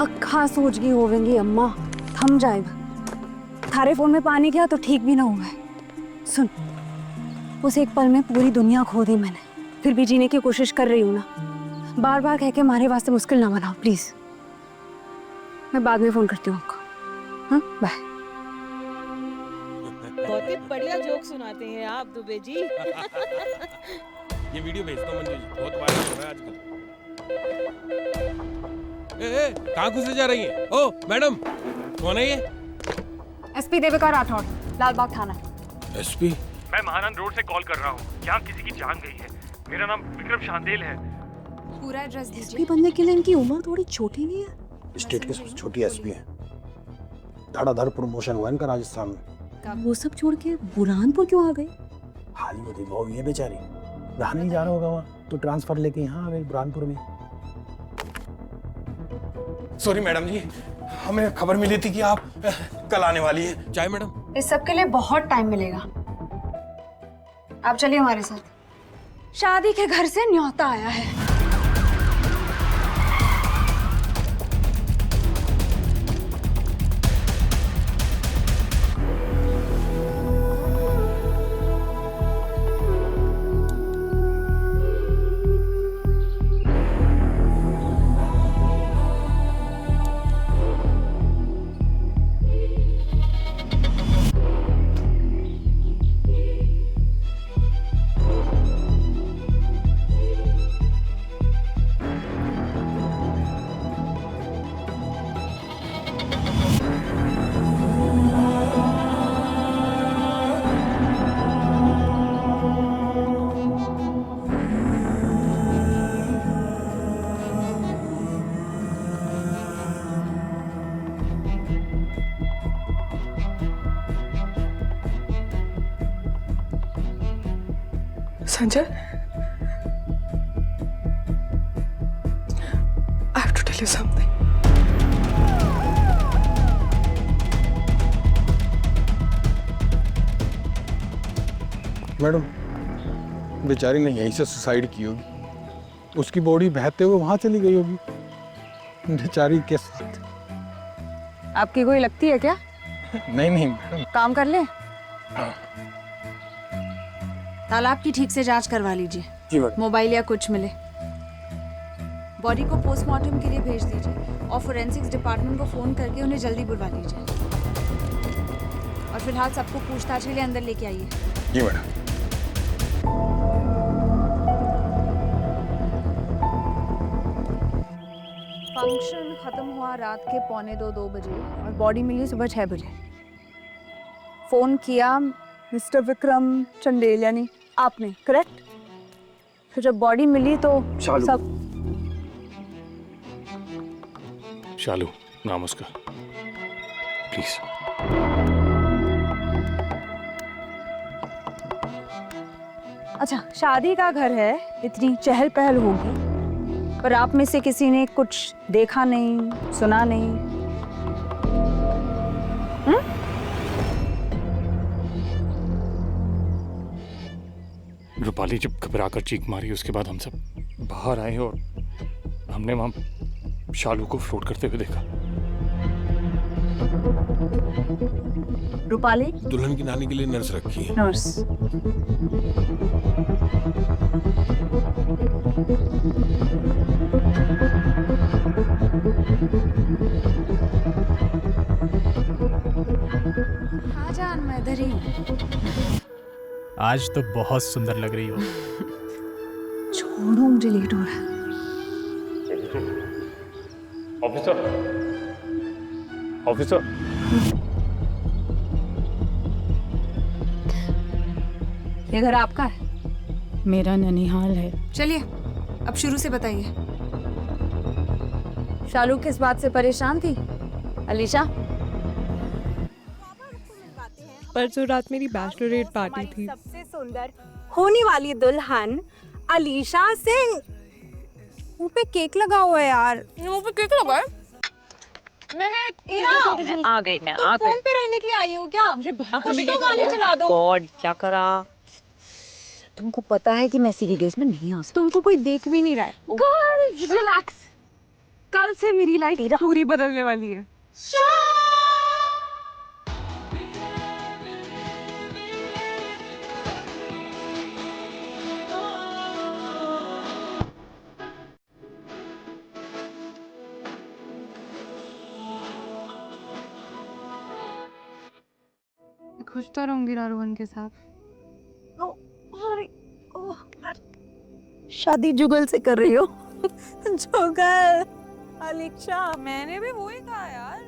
अखा सोच गई होवेंगी अम्मा, थम जाएगा। थारे फोन में पानी गया तो ठीक भी ना हुआ है। सुन, उस एक पल में पूरी दुनिया खो दी मैंने, फिर भी जीने की कोशिश कर रही हूँ ना। बार बार कह के हमारे वास्ते मुश्किल ना बनाओ प्लीज। मैं बाद में फोन करती हूँ आपको। हाँ, बाय। बहुत ही बढ़िया जोक सुनाते हैं आप दुबे जी। ये वीडियो भेजता हूँ मंजू जी, बहुत वायरल हो रहा है आजकल। कहाँ घुसे जा रही हैं? ओ मैडम, कौन है ये? एसपी देविका राठौड़, लाल बाग थाना। एसपी? मैं महानंद रोड से कॉल कर रहा हूँ। यहाँ किसी की जान गई है। मेरा नाम विक्रम शांदेल है। पूरा एड्रेस दीजिए। एसपी बनने के लिए इनकी उम्र थोड़ी छोटी नहीं है? स्टेट की सबसे छोटी एसपी है। धड़ाधड़ प्रमोशन हुआ इनका राजस्थान में। वो सब छोड़ के बुरहानपुर क्यों आ गई? हाल ही में देखा होगी ये बेचारी, रहा नहीं जा रहा होगा वहाँ, तो ट्रांसफर लेके यहाँ आ गई बुरहानपुर में। सॉरी मैडम जी, हमें खबर मिली थी कि आप कल आने वाली हैं। चाय मैडम? इस सब के लिए बहुत टाइम मिलेगा, आप चलिए हमारे साथ। शादी के घर से न्योता आया है। Sanjay, I have to tell you something. Madam, बेचारी ने यहीं से सुसाइड की होगी। उसकी बॉडी बहते हुए वहां चली गई होगी, बेचारी के साथ। आपकी कोई लगती है क्या? नहीं नहीं मैडम। काम कर ले। तालाब की ठीक से जांच करवा लीजिए। जी मैडम। मोबाइल या कुछ मिले। बॉडी को पोस्टमार्टम के लिए भेज दीजिए और फोरेंसिक्स डिपार्टमेंट को फोन करके उन्हें जल्दी बुलवा लीजिए। और फिलहाल सबको पूछताछ के लिए अंदर लेके आइए। जी मैडम। फंक्शन खत्म हुआ रात के 1:45-2 बजे और बॉडी मिली सुबह 6 बजे। फोन किया मिस्टर विक्रम चंदेल यानी आपने, करेक्ट? फिर जब बॉडी मिली तो सब। शालू नाम उसका, प्लीज। अच्छा, शादी का घर है, इतनी चहल पहल होगी, पर आप में से किसी ने कुछ देखा नहीं, सुना नहीं? रूपाली जब घबराकर चीख मारी, उसके बाद हम सब बाहर आए और हमने वहां शालू को फ्लोट करते हुए देखा। रूपाली दुल्हन की नानी के लिए नर्स रखी है। नर्स। हाँ जान, मैं इधर ही हूँ। आज तो बहुत सुंदर लग रही हो। छोड़ो, मुझे लेट हो रहा है। Officer, officer. ये घर आपका है? मेरा ननिहाल है। चलिए, अब शुरू से बताइए। शालू किस बात से परेशान थी? अलीशा? परसों रात मेरी बैचलरेट पार्टी थी। सबसे सुंदर होने वाली दुल्हन अलीशा सिंह। मुंह पे केक लगा हुआ है यार। मुंह पे केक लगा है? मैं आ गई। फोन पे रहने के लिए आई हूँ क्या? कुछ तो गाने चला दो। गॉड, क्या करा? तुमको पता है कि मैं सीरियस में नहीं आ सकती। तुमको कोई देख भी नहीं रहा है। Girls relax. कल से मेरी लाइफ पूरी बदलने वाली है। खुश तो रहूंगी ना रोहन के साथ। शादी जुगल से कर रही हो? जुगल अलीशा, मैंने भी वही कहा यार।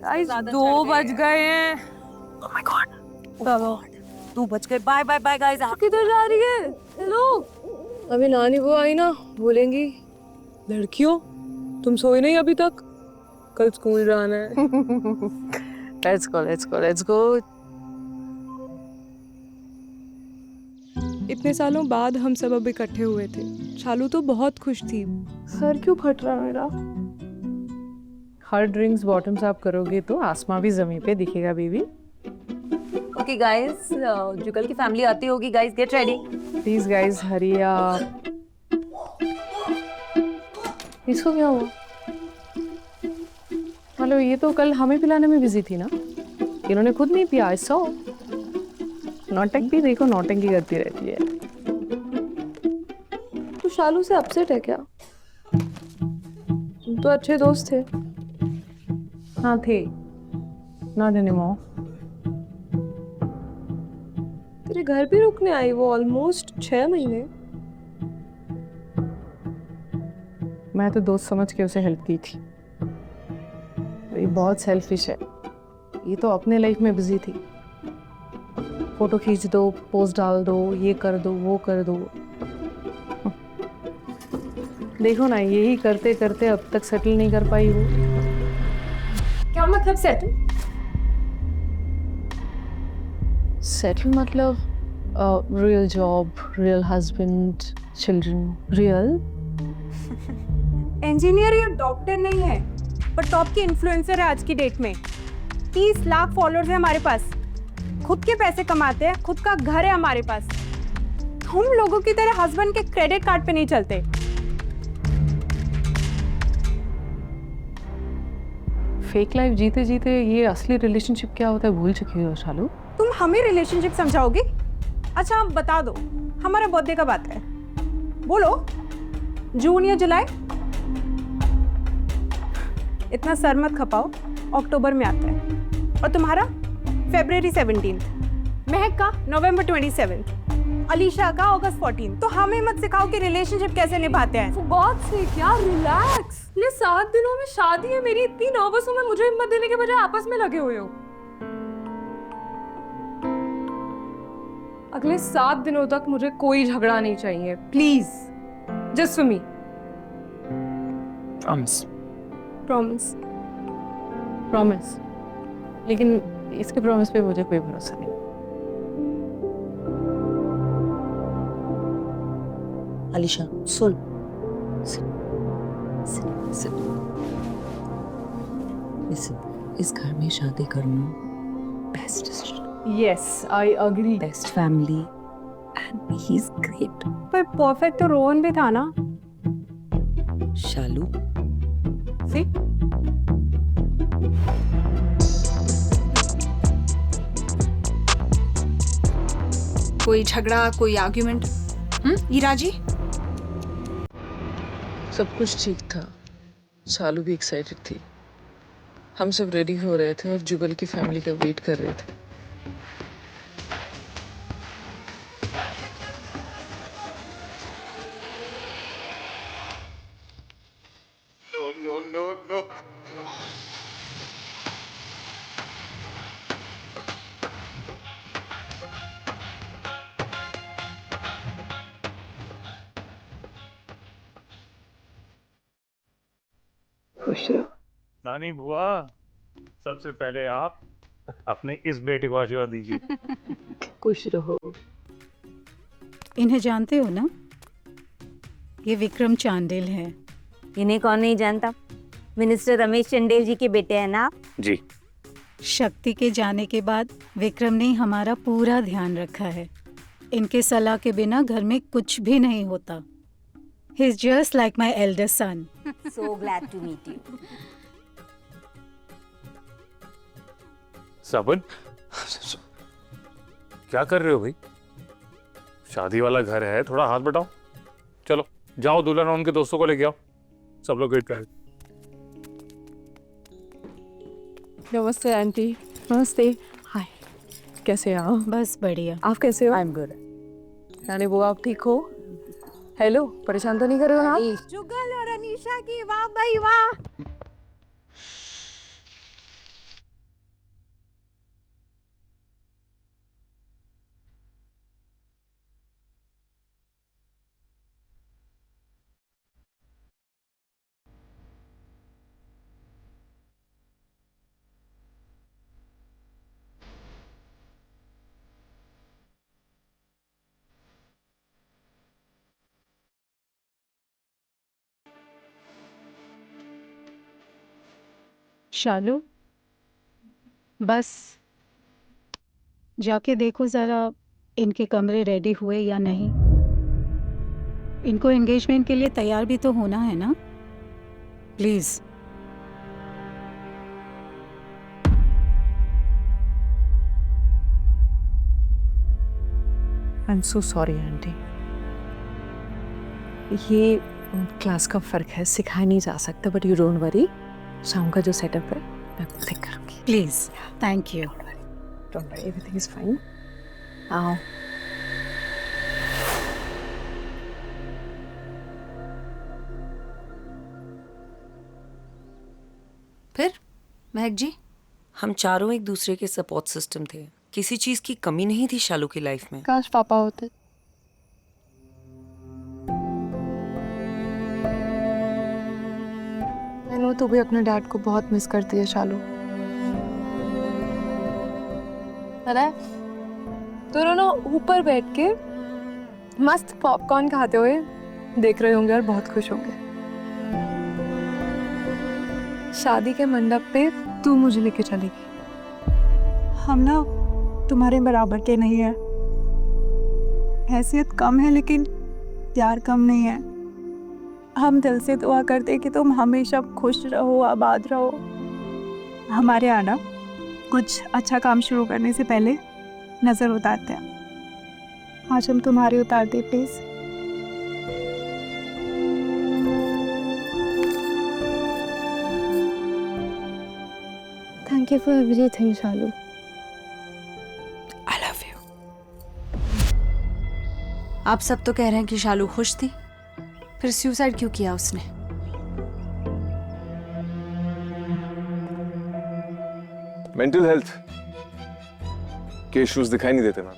गाइस ज्यादा 2 चढ़ बज गए गए हैं। Oh my God. चलो 2 बज गए। Bye bye bye guys. किधर जा रही है? हेलो, अभी नानी वो आई ना, बोलेंगी लड़कियों तुम सोए नहीं अभी तक, कल स्कूल जाना है। Let's go. इतने सालों बाद हम सब अब इकट्ठे हुए थे। शालू तो बहुत खुश थी। सर क्यों फट रहा है मेरा? हर ड्रिंक्स बॉटम साफ करोगे तो आसमां भी जमीन पे दिखेगा बेबी। ओके गाइस, जुगल की फैमिली आती होगी। Guys get ready. Please guys hurry up. इसको क्या हुआ? मतलब ये तो कल हमें पिलाने में बिजी थी ना, इन्होंने खुद नहीं पिया। I saw. नौटंक भी देखो, नौटंकी करती रहती है। तू शालू से अपसेट है क्या? तुम तो अच्छे दोस्त थे। हाँ थे, नॉट एनीमोर। तेरे घर भी रुकने आई वो ऑलमोस्ट 6 महीने। मैं तो दोस्त समझ के उसे हेल्प की थी। ये बहुत सेल्फिश है, ये तो अपने लाइफ में बिजी थी। फोटो खींच दो, पोस्ट डाल दो, ये कर दो, वो कर दो। देखो ना, यही करते करते अब तक सेटल नहीं कर पाई वो। क्या मतलब सेटल? सेटल मतलब real job, real husband, children, real. Engineer या डॉक्टर नहीं है, पर टॉप की इन्फ्लुएंसर है आज की डेट में। 30 लाख फॉलोअर्स है हमारे पास, खुद के पैसे कमाते हैं, खुद का घर है हमारे पास। हम लोगों की तरह हस्बैंड के क्रेडिट कार्ड पे नहीं चलते। फेक लाइफ जीते जीते ये असली रिलेशनशिप क्या होता है भूल चुकी हो शालू। तुम हमें रिलेशनशिप समझाओगी? अच्छा आप बता दो, हमारा बर्थडे कब आता है? बोलो, जून या जुलाई? इतना सर मत खपाओ, अक्टूबर में आता है। और तुम्हारा? February 17th। महक का November 27th। अलीशा का August 14th। तो हमें मत सिखाओ कि रिलेशनशिप कैसे निभाते हैं। For God's sake यार, रिलैक्स। ये 7 दिनों में शादी है मेरी, इतनी नर्वस हूँ मैं। मुझे हिम्मत देने के बजाय आपस में लगे हुए हो। अगले 7 दिनों तक मुझे कोई झगड़ा नहीं चाहिए, please. Just for me. Promise. Promise. Promise. लेकिन इसके प्रॉमिस पे मुझे कोई भरोसा नहीं। अलीशा सुन। इस घर में शादी करना best decision. Yes I agree. Best family and he is great. पर परफेक्ट तो रोहन भी था ना। शालू सी कोई झगड़ा, कोई आर्ग्यूमेंट? ईरा जी? सब कुछ ठीक था, शालू भी एक्साइटेड थी। हम सब रेडी हो रहे थे और जुगल की फैमिली का वेट कर रहे थे। खुश रहो। नानी बुआ, सबसे पहले आप अपने इस बेटे को आशीर्वाद दीजिए। खुश रहो। इन्हें जानते हो ना? ये विक्रम चांदेल है। इन्हें कौन नहीं जानता? मिनिस्टर रमेश चंदेल जी के बेटे हैं ना? जी। शक्ति के जाने के बाद विक्रम ने हमारा पूरा ध्यान रखा है। इनके सलाह के बिना घर में कुछ भी नहीं होता। He is just like my elder son. So glad to meet you. साबन क्या कर रहे हो भाई? शादी वाला घर है, थोड़ा हाथ बटाओ। चलो जाओ, दुल्हन और उनके दोस्तों को लेके आओ, सब लोग वेट कर रहे हैं। नमस्ते आंटी। नमस्ते। हाय, कैसे हैं आप? बस बढ़िया। आप कैसे हो? I am good. यानी वो आप ठीक हो? हेलो, परेशान तो नहीं कर रहे हो ना? जुगल और अनीशा की वाह भाई वाह। शालू, बस जाके देखो ज़रा इनके कमरे रेडी हुए या नहीं। इनको एंगेजमेंट के लिए तैयार भी तो होना है ना, please. I am so sorry aunty. ये क्लास का फ़र्क है, सिखाया नहीं जा सकता, बट यू डोंट वरी। शाम का जो सेटअप है मैं ठीक करूँगी। Please, thank you. Don't worry, everything is fine. आओ। फिर महक जी, हम चारों एक दूसरे के सपोर्ट सिस्टम थे, किसी चीज की कमी नहीं थी शालू की लाइफ में। काश पापा होते। मैंने तो भी अपने डैड को बहुत मिस करती है शालू। पता है, दोनों ना ऊपर बैठ के मस्त पॉपकॉर्न खाते हुए देख रहे होंगे और बहुत खुश होंगे। शादी के मंडप पे तू मुझे लेके चलेगी। हम ना तुम्हारे बराबर के नहीं है, हैसियत कम है लेकिन प्यार कम नहीं है। हम दिल से दुआ करते हैं कि तुम हमेशा खुश रहो, आबाद रहो। हमारे यहाँ ना कुछ अच्छा काम शुरू करने से पहले नज़र उतारते हैं। आज हम तुम्हारी उतारते please. Thank you for everything Shalu. I love you. आप सब तो कह रहे हैं कि शालू खुश थी, फिर सुसाइड क्यों किया उसने? मेंटल हेल्थ के इश्यूज दिखाई नहीं देते मैम।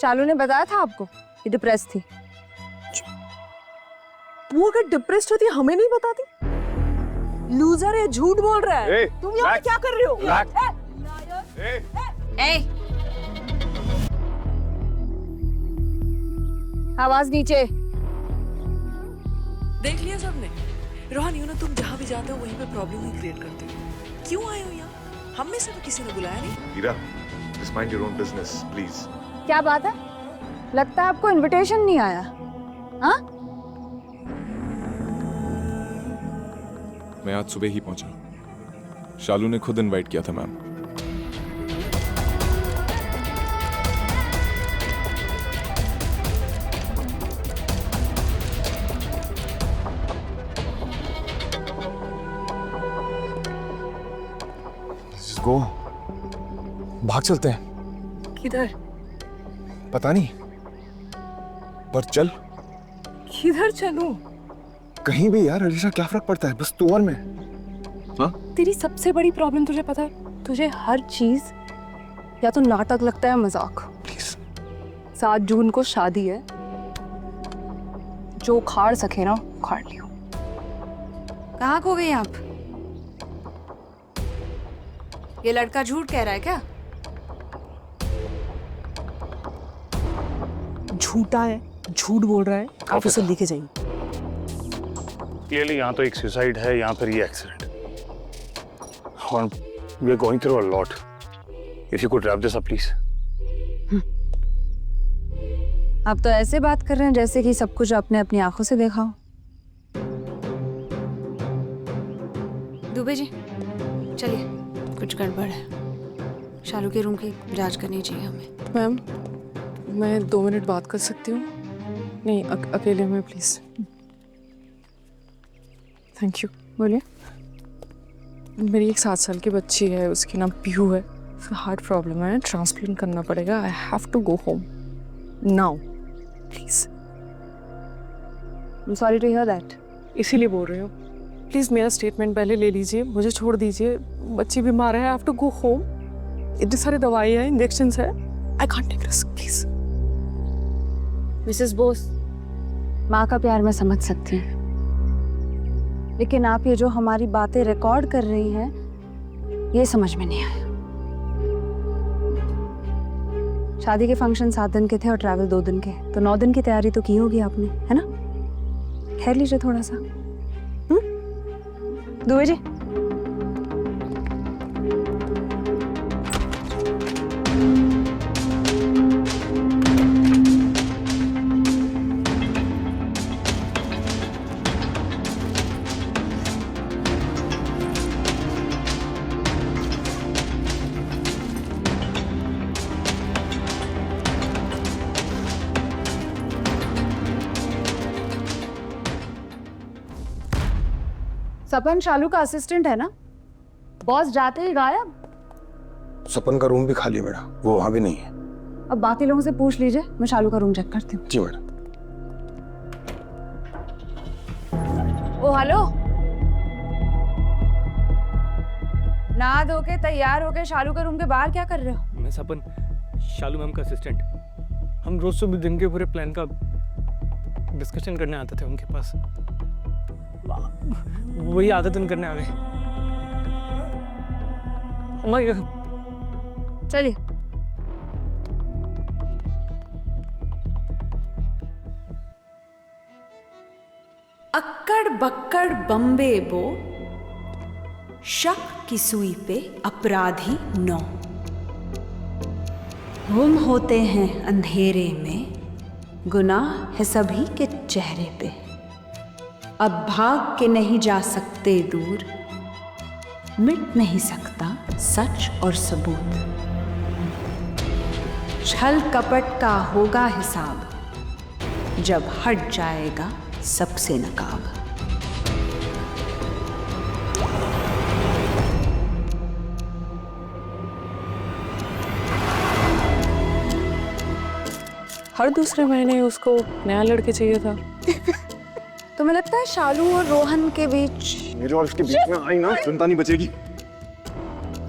शालू ने बताया था आपको कि डिप्रेस थी? वो अगर डिप्रेस्ड होती हमें नहीं बताती। लूजर है, झूठ बोल रहा है। तुम यहाँ पे क्या कर रहे हो? आवाज नीचे। देख लिया सबने, रोहन यू ना, तुम जहाँ भी जाते हो वहीं पे प्रॉब्लम ही क्रिएट करते हो। क्यों आए हो यहाँ? हम में से तो किसी ने बुलाया नहीं। हीरा, just mind your own business, please. क्या बात है? लगता है आपको इनविटेशन नहीं आया। हाँ? मैं आज सुबह ही पहुंचा। शालू ने खुद इनवाइट किया था मैम। गो, भाग चलते हैं। किधर? पता नहीं, पर चल। किधर चलूं? कहीं भी यार, अलीशा क्या फर्क पड़ता है, बस तू और मैं। हाँ? तेरी सबसे बड़ी प्रॉब्लम तुझे पता है, तुझे हर चीज या तो नाटक लगता है, मजाक। प्लीज। 7 जून को शादी है, जो उखाड़ सके ना उखाड़ लियो। कहाँ खो गई आप? ये लड़का झूठ कह रहा है क्या? झूठा है, झूठ बोल रहा है। आप उसे लेके जाइए। क्लियरली यहाँ तो एक सुसाइड है, यहाँ पर ये एक्सीडेंट, और we are going through a lot. If you could wrap this up please. आप तो ऐसे बात कर रहे हैं जैसे कि सब कुछ आपने अपनी आंखों से देखा हो। दुबे जी चलिए, कुछ गड़बड़ है। शालू के रूम की जांच करनी चाहिए हमें। मैम, मैं 2 मिनट बात कर सकती हूँ? नहीं, अकेले में प्लीज। Thank you. बोलिए। मेरी एक 7 साल की बच्ची है, उसकी नाम पीहू है। उसका हार्ट प्रॉब्लम है, ट्रांसप्लांट करना पड़ेगा। I have to go home now please. I am sorry to hear that. इसीलिए बोल रही हूँ, प्लीज मेरा स्टेटमेंट पहले ले लीजिए, मुझे छोड़ दीजिए। बच्ची बीमार है, I have to go home. इतनी सारी दवाई है, इंजेक्शन है, I can't take risk please. Mrs Bose, माँ का प्यार मैं समझ सकती हूँ, लेकिन आप ये जो हमारी बातें रिकॉर्ड कर रही हैं, ये समझ में नहीं आया। शादी के फंक्शन 7 दिन के थे और ट्रैवल 2 दिन के, तो 9 दिन की तैयारी तो की होगी आपने, है ना? खैर लीजिए थोड़ा सा। दुबे जी। सपन शालू का असिस्टेंट है ना? बॉस जाते ही गायब। सपन का रूम भी खाली है मैडम, वो वहां भी नहीं है। अब बाकी लोगों से पूछ लीजिए, मैं शालू का रूम चेक करती हूँ। जी मैडम। ओ हेलो, नहा धो के तैयार होके शालू के रूम के बाहर क्या कर रहे हो? मैं सपन, शालू मैम का असिस्टेंट। हम रोज सुबह दिन के पूरे प्लान का डिस्कशन करने आते थे उनके पास। वही आदतन करने आ गए। चलिए। अक्कड़ बक्कड़ बम्बे बो, शक की सुई पे अपराधी 9। गुम होते हैं अंधेरे में, गुनाह है सभी के चेहरे पे। अब भाग के नहीं जा सकते दूर, मिट नहीं सकता सच और सबूत। छल कपट का होगा हिसाब, जब हट जाएगा सबसे नकाब। हर दूसरे महीने उसको नया लड़के चाहिए था। तुम्हें लगता है शालू और रोहन के बीच मेरे और उसके बीच में आई ना, चिंता नहीं बचेगी।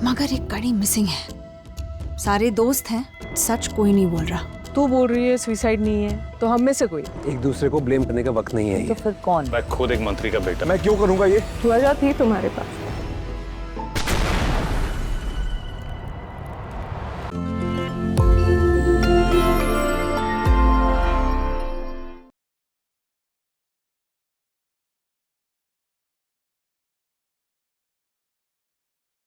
मगर एक कड़ी मिसिंग है। सारे दोस्त हैं, सच कोई नहीं बोल रहा। तू बोल रही है सुसाइड नहीं है, तो हम में से कोई। एक दूसरे को ब्लेम करने का वक्त नहीं है। तो फिर कौन? मैं खुद एक मंत्री का बेटा। मैं क्यों करूंगा ये? वजह थी तुम्हारे पास।